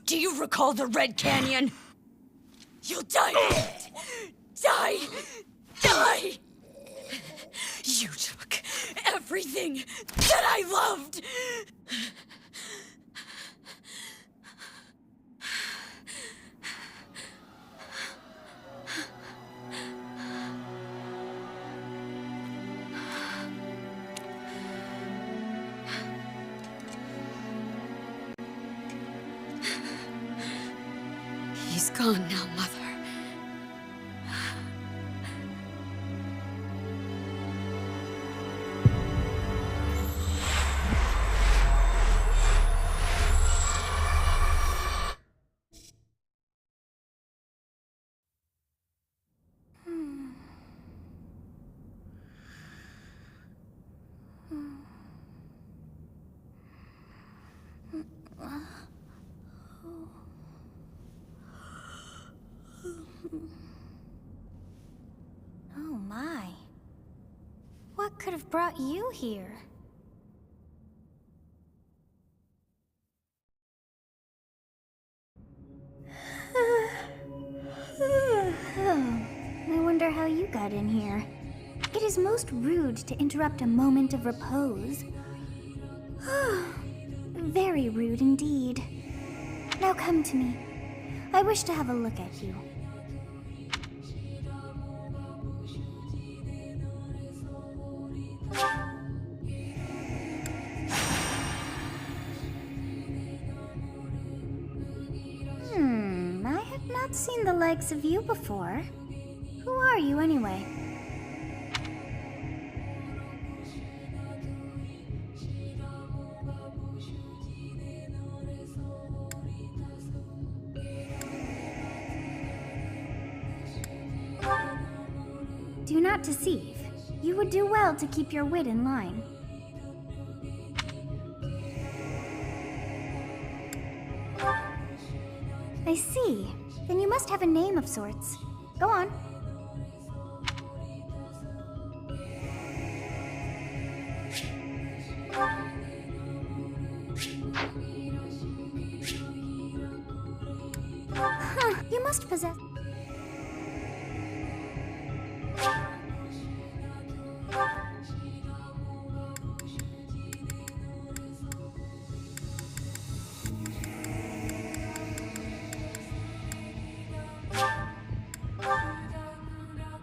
Do you recall the Red Canyon? You'll die in it! Die! Die! You took everything that I loved! He's gone now, Mother. Oh my. What could have brought you here? I wonder how you got in here. It is most rude to interrupt a moment of repose. Very rude indeed. Now come to me. I wish to have a look at you. I have not seen the likes of you before. Who are you anyway? not deceive. You would do well to keep your wit in line. I see. Then you must have a name of sorts. Go on. Huh, you must possess...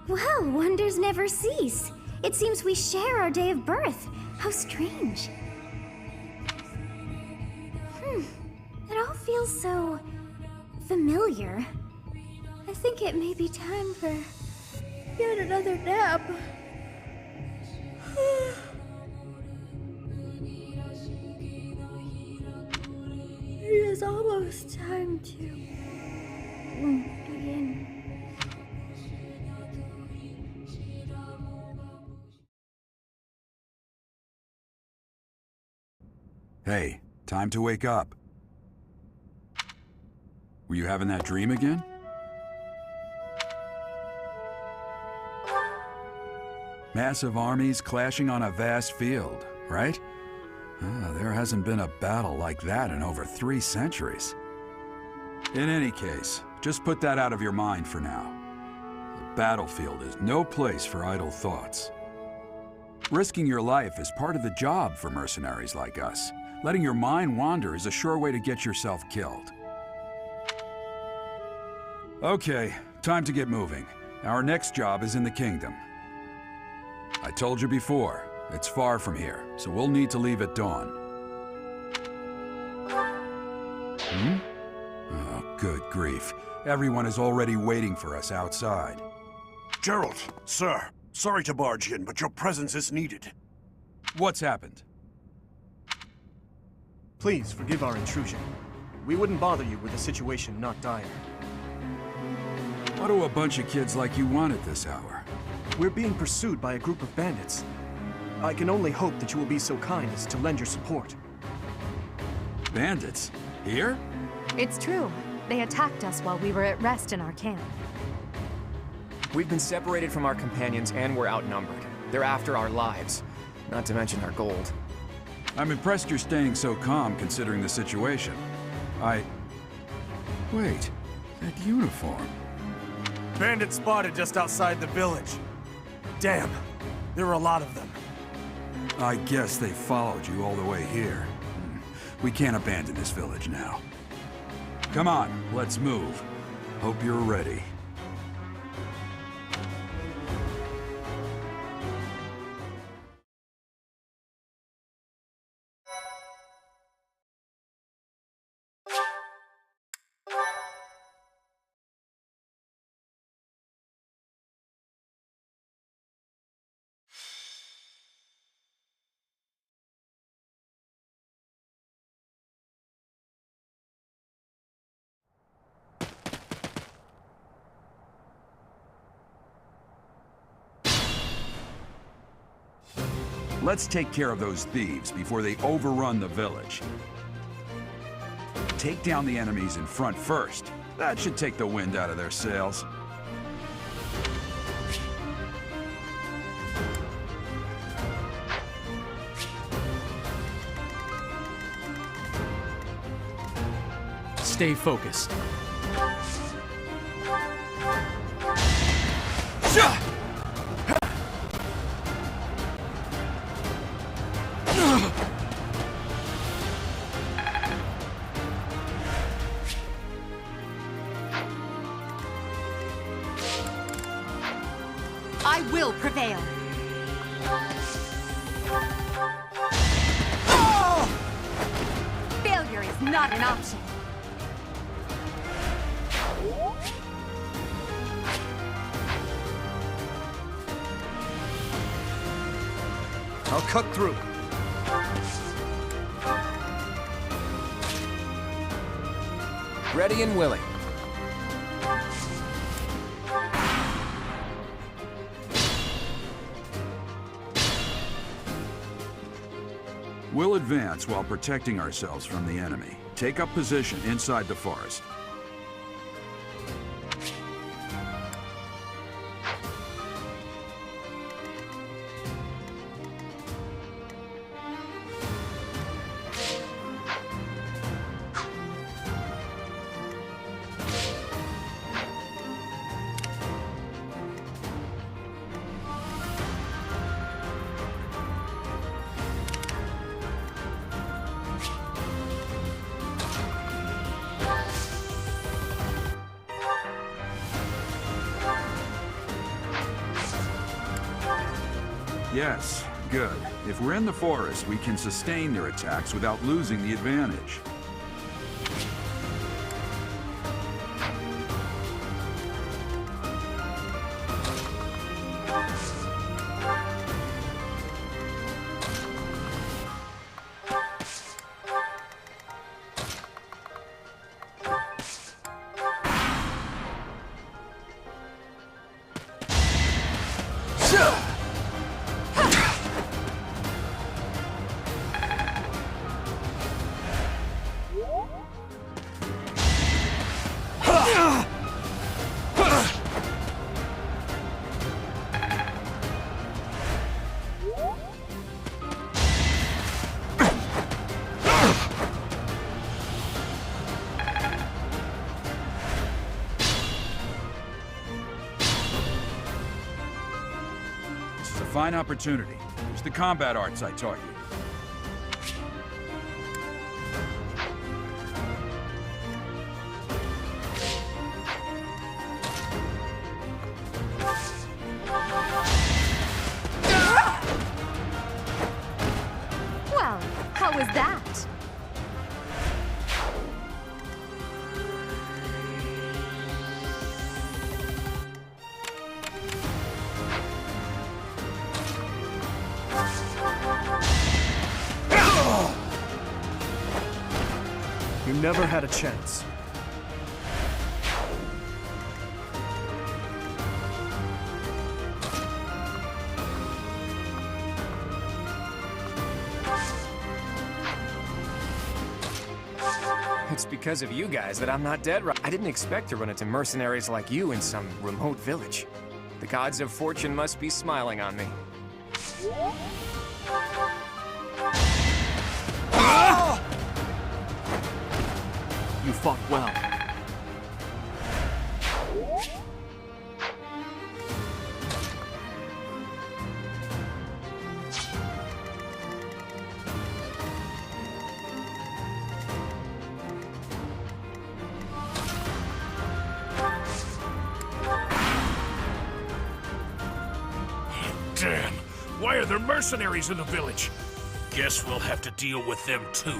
Well, wonders never cease. It seems we share our day of birth. How strange. It all feels so... familiar. I think it may be time for yet another nap. It is almost time to begin. Hey, time to wake up. Were you having that dream again? Massive armies clashing on a vast field, right? There hasn't been a battle like that in over 3 centuries. In any case, just put that out of your mind for now. The battlefield is no place for idle thoughts. Risking your life is part of the job for mercenaries like us. Letting your mind wander is a sure way to get yourself killed. Okay, time to get moving. Our next job is in the kingdom. I told you before, it's far from here, so we'll need to leave at dawn. Oh, good grief. Everyone is already waiting for us outside. Gerald, sir, sorry to barge in, but your presence is needed. What's happened? Please forgive our intrusion. We wouldn't bother you with a situation not dire. What do a bunch of kids like you want at this hour? We're being pursued by a group of bandits. I can only hope that you will be so kind as to lend your support. Bandits? Here? It's true. They attacked us while we were at rest in our camp. We've been separated from our companions and we're outnumbered. They're after our lives, not to mention our gold. I'm impressed you're staying so calm considering the situation. Wait, that uniform. Bandits spotted just outside the village. Damn, there are a lot of them. I guess they followed you all the way here. We can't abandon this village now. Come on, let's move. Hope you're ready. Let's take care of those thieves before they overrun the village. Take down the enemies in front first. That should take the wind out of their sails. Stay focused. I will prevail. Failure is not an option. I'll cut through. Ready and willing. We'll advance while protecting ourselves from the enemy. Take up position inside the forest. Yes, good. If we're in the forest, we can sustain their attacks without losing the advantage. Fine opportunity. Use the combat arts I taught you. Well, how was that? You never had a chance. It's because of you guys that I'm not dead right. I didn't expect to run into mercenaries like you in some remote village. The gods of fortune must be smiling on me. You fought well. Damn! Why are there mercenaries in the village? Guess we'll have to deal with them too.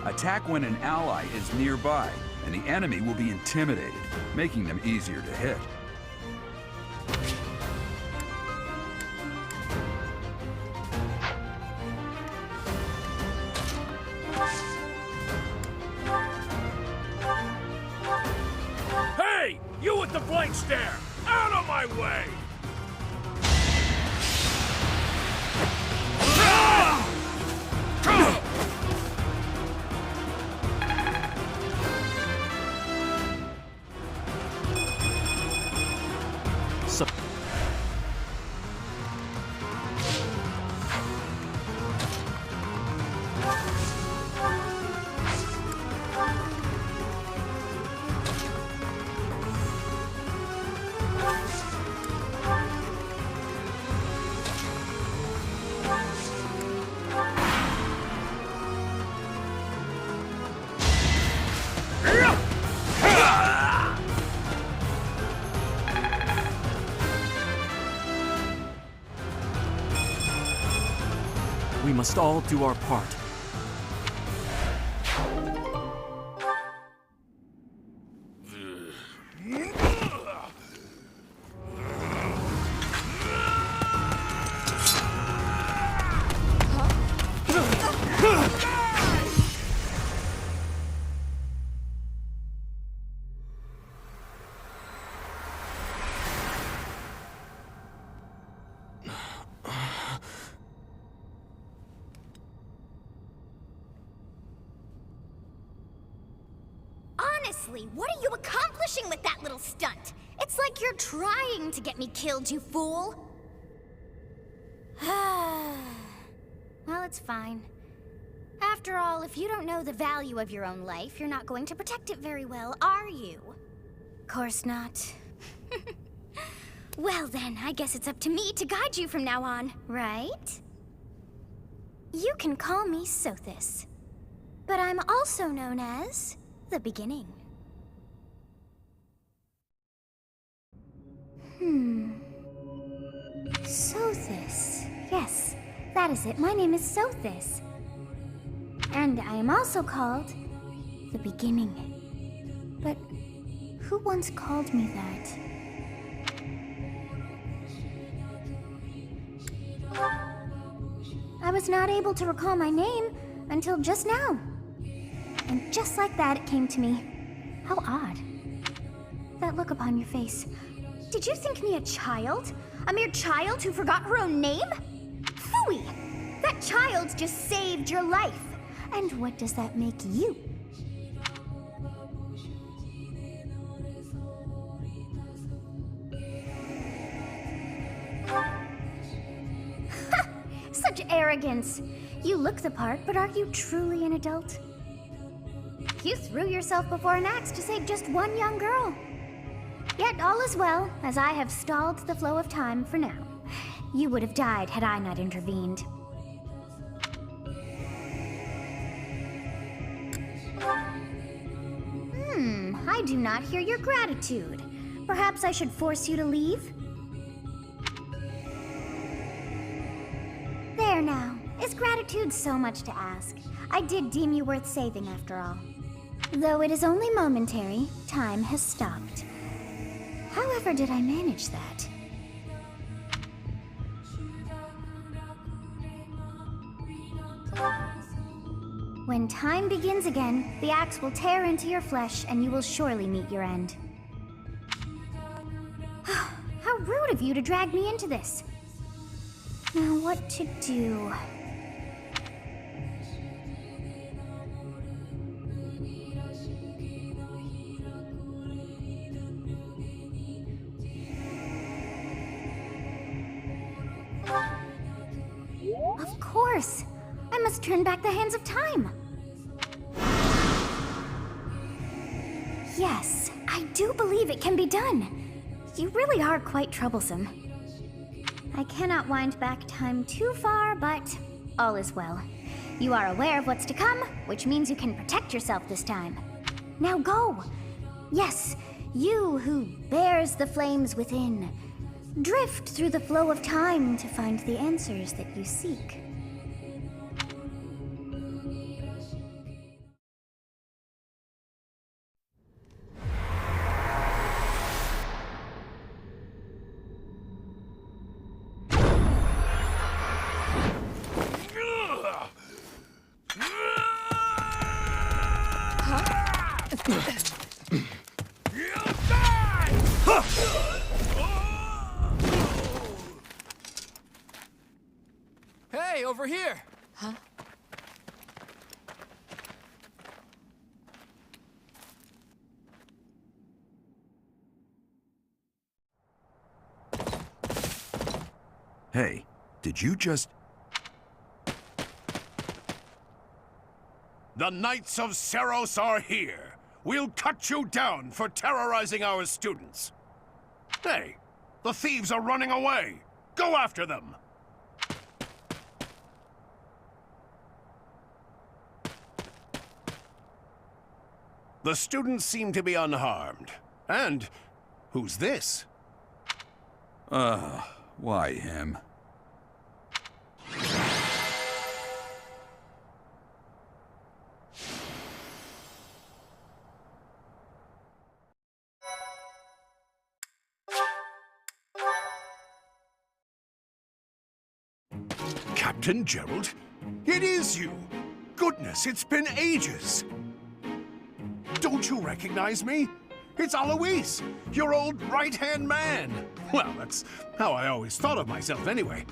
Attack when an ally is nearby, and the enemy will be intimidated, making them easier to hit. Hey! You with the blank stare! Out of my way! must all do our part. Honestly, what are you accomplishing with that little stunt? It's like you're trying to get me killed, you fool. Well, it's fine. After all, if you don't know the value of your own life, you're not going to protect it very well, are you? Course not. Well then, I guess it's up to me to guide you from now on, right? You can call me Sothis, but I'm also known as the Beginning. Sothis. Yes, that is it. My name is Sothis. And I am also called the Beginning. But who once called me that? I was not able to recall my name until just now. And just like that, it came to me. How odd. That look upon your face. Did you think me a child? A mere child who forgot her own name? Phooey! That child just saved your life. And what does that make you? Such arrogance. You look the part, but are you truly an adult? You threw yourself before an axe to save just one young girl. Yet all is well, as I have stalled the flow of time for now. You would have died had I not intervened. I do not hear your gratitude. Perhaps I should force you to leave? There now. Is gratitude so much to ask? I did deem you worth saving after all. Though it is only momentary, time has stopped. However did I manage that? When time begins again, the axe will tear into your flesh and you will surely meet your end. How rude of you to drag me into this. Now what to do? Of course! I must turn back the hands of time! Yes, I do believe it can be done. You really are quite troublesome. I cannot wind back time too far, but all is well. You are aware of what's to come, which means you can protect yourself this time. Now go! Yes, you who bears the flames within. Drift through the flow of time to find the answers that you seek. Hey, over here! Huh? Hey, did you just... The Knights of Seros are here. We'll cut you down for terrorizing our students. Hey, the thieves are running away. Go after them. The students seem to be unharmed. And who's this? Why him? Captain Gerald? It is you! Goodness, it's been ages! Don't you recognize me? It's Alois, your old right-hand man! Well, that's how I always thought of myself anyway.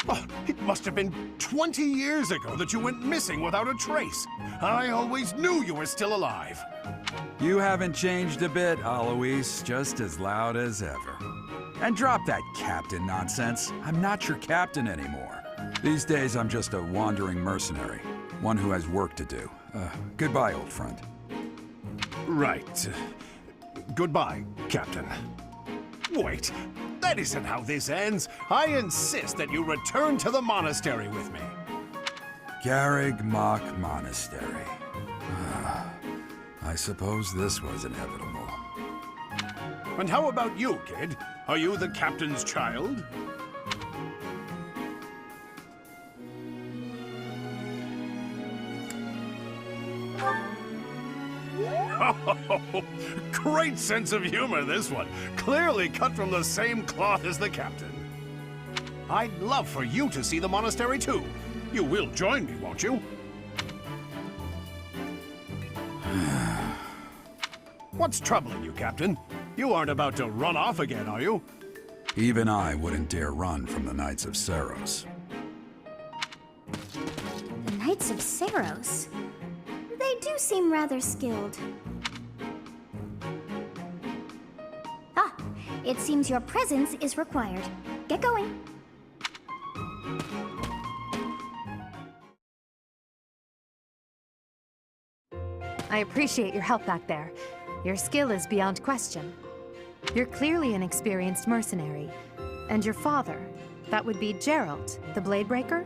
Oh, it must have been 20 years ago that you went missing without a trace. I always knew you were still alive. You haven't changed a bit, Alois, just as loud as ever. And drop that captain nonsense. I'm not your captain anymore. These days, I'm just a wandering mercenary. One who has work to do. Goodbye, old friend. Right. Goodbye, Captain. Wait, that isn't how this ends. I insist that you return to the monastery with me. Garreg Mach Monastery. I suppose this was inevitable. And how about you, kid? Are you the captain's child? Oh, great sense of humor, this one. Clearly cut from the same cloth as the captain. I'd love for you to see the monastery, too. You will join me, won't you? What's troubling you, Captain? You aren't about to run off again, are you? Even I wouldn't dare run from the Knights of Saros. The Knights of Saros? They do seem rather skilled. Ah, it seems your presence is required. Get going. I appreciate your help back there. Your skill is beyond question. You're clearly an experienced mercenary. And your father, that would be Gerald, the Bladebreaker?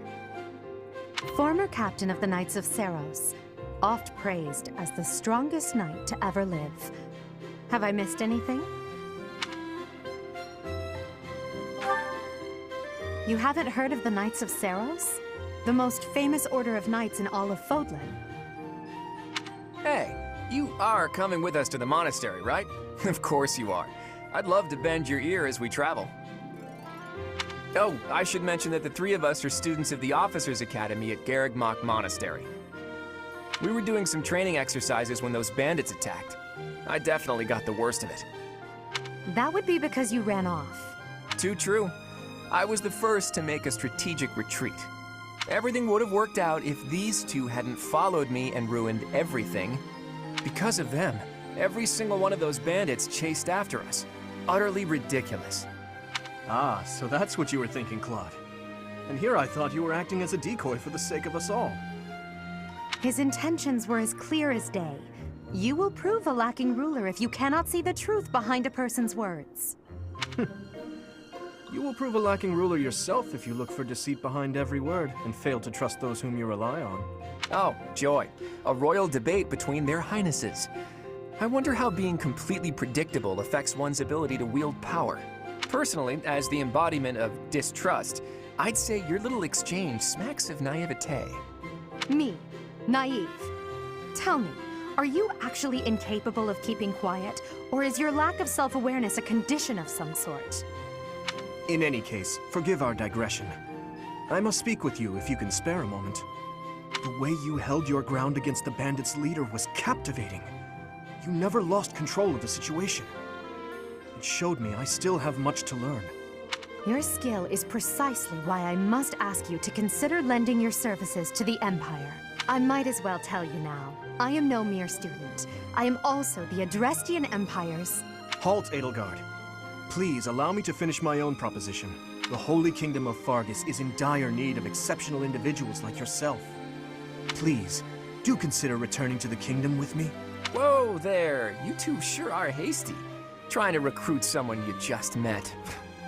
Former captain of the Knights of Saros, oft praised as the strongest knight to ever live. Have I missed anything? You haven't heard of the Knights of Saros? The most famous order of knights in all of Fodlan. Hey, you are coming with us to the monastery, right? Of course you are. I'd love to bend your ear as we travel. Oh, I should mention that the three of us are students of the Officers' Academy at Garreg Mach Monastery. We were doing some training exercises when those bandits attacked. I definitely got the worst of it. That would be because you ran off. Too true. I was the first to make a strategic retreat. Everything would have worked out if these two hadn't followed me and ruined everything. Because of them, every single one of those bandits chased after us. Utterly ridiculous. Ah, so that's what you were thinking, Claude. And here I thought you were acting as a decoy for the sake of us all. His intentions were as clear as day. You will prove a lacking ruler if you cannot see the truth behind a person's words. You will prove a lacking ruler yourself if you look for deceit behind every word and fail to trust those whom you rely on. Oh, joy. A royal debate between their highnesses. I wonder how being completely predictable affects one's ability to wield power. Personally, as the embodiment of distrust, I'd say your little exchange smacks of naivete. Me, naive. Tell me, are you actually incapable of keeping quiet, or is your lack of self-awareness a condition of some sort? In any case, forgive our digression. I must speak with you if you can spare a moment. The way you held your ground against the bandits' leader was captivating. You never lost control of the situation. It showed me I still have much to learn. Your skill is precisely why I must ask you to consider lending your services to the Empire. I might as well tell you now, I am no mere student. I am also the Adrestian Empire's... Halt, Edelgard. Please allow me to finish my own proposition. The Holy Kingdom of Fargus is in dire need of exceptional individuals like yourself. Please, do consider returning to the kingdom with me. Whoa there, you two sure are hasty. Trying to recruit someone you just met.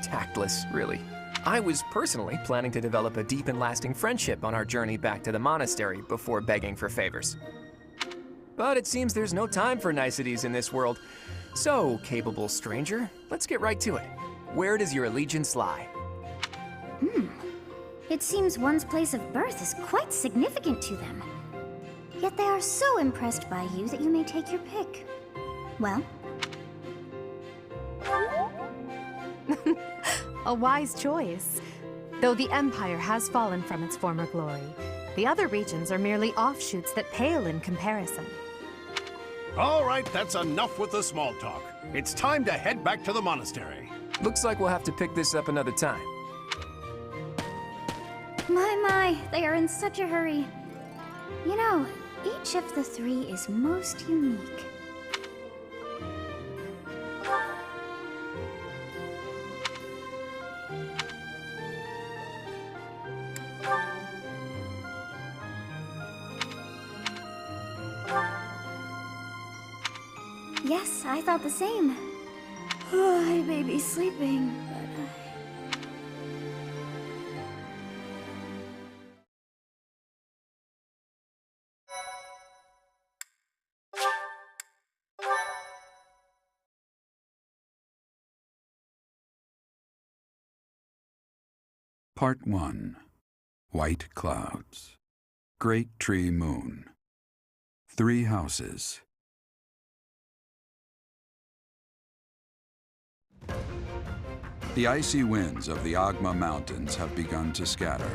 Tactless, really. I was personally planning to develop a deep and lasting friendship on our journey back to the monastery before begging for favors. But it seems there's no time for niceties in this world. So, capable stranger, let's get right to it. Where does your allegiance lie? It seems one's place of birth is quite significant to them. Yet they are so impressed by you that you may take your pick. Well? A wise choice. Though the Empire has fallen from its former glory, the other regions are merely offshoots that pale in comparison. All right, that's enough with the small talk. It's time to head back to the monastery. Looks like we'll have to pick this up another time. My, they are in such a hurry. You know, each of the three is most unique. Yes, I thought the same. I may be sleeping, but Part 1. White Clouds. Great Tree Moon. 3 houses. The icy winds of the Agma Mountains have begun to scatter,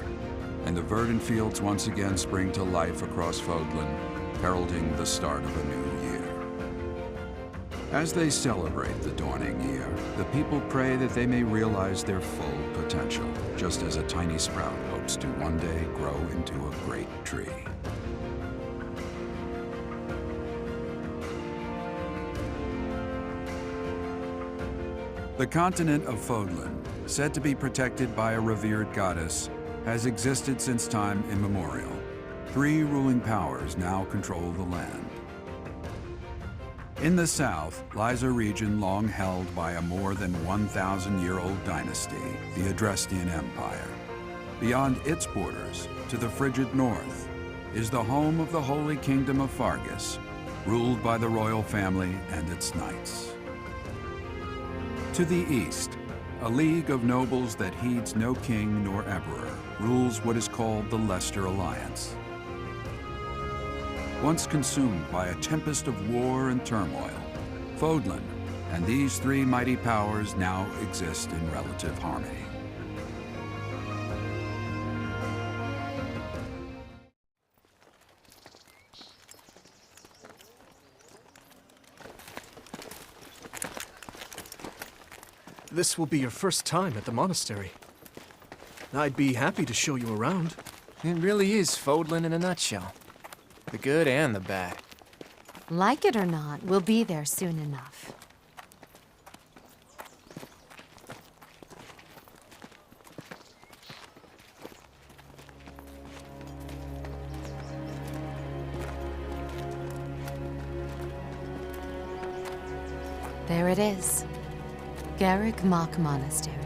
and the verdant fields once again spring to life across Fodlan, heralding the start of a new year. As they celebrate the dawning year, the people pray that they may realize their full potential, just as a tiny sprout hopes to one day grow into a great tree. The continent of Fodlan, said to be protected by a revered goddess, has existed since time immemorial. 3 ruling powers now control the land. In the south lies a region long held by a more than 1,000-year-old dynasty, the Adrestian Empire. Beyond its borders, to the frigid north, is the home of the Holy Kingdom of Fargus, ruled by the royal family and its knights. To the east, a league of nobles that heeds no king nor emperor rules what is called the Leicester Alliance. Once consumed by a tempest of war and turmoil, Fodlan and these 3 mighty powers now exist in relative harmony. This will be your first time at the monastery. I'd be happy to show you around. It really is Fodlan in a nutshell. The good and the bad. Like it or not, we'll be there soon enough. There it is. Garrick Mach Monastery.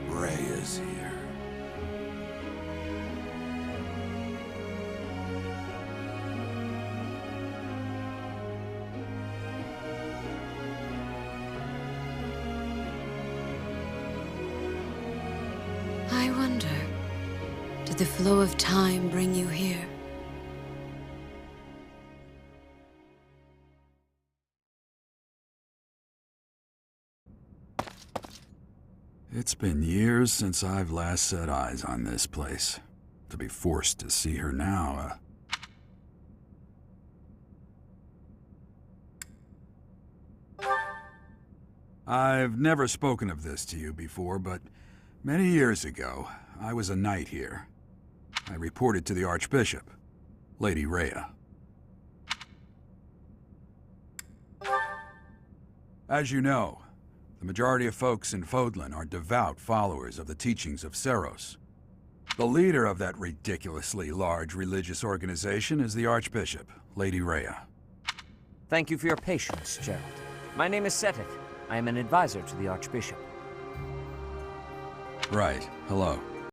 Ray is here. I wonder, did the flow of time bring you here? It's been years since I've last set eyes on this place. To be forced to see her now, I've never spoken of this to you before, but many years ago, I was a knight here. I reported to the Archbishop, Lady Rhea. As you know, The majority of folks in Fodlan are devout followers of the teachings of Seros. The leader of that ridiculously large religious organization is the Archbishop, Lady Rhea. Thank you for your patience, Gerald. My name is Seteth. I am an advisor to the Archbishop. Right. Hello.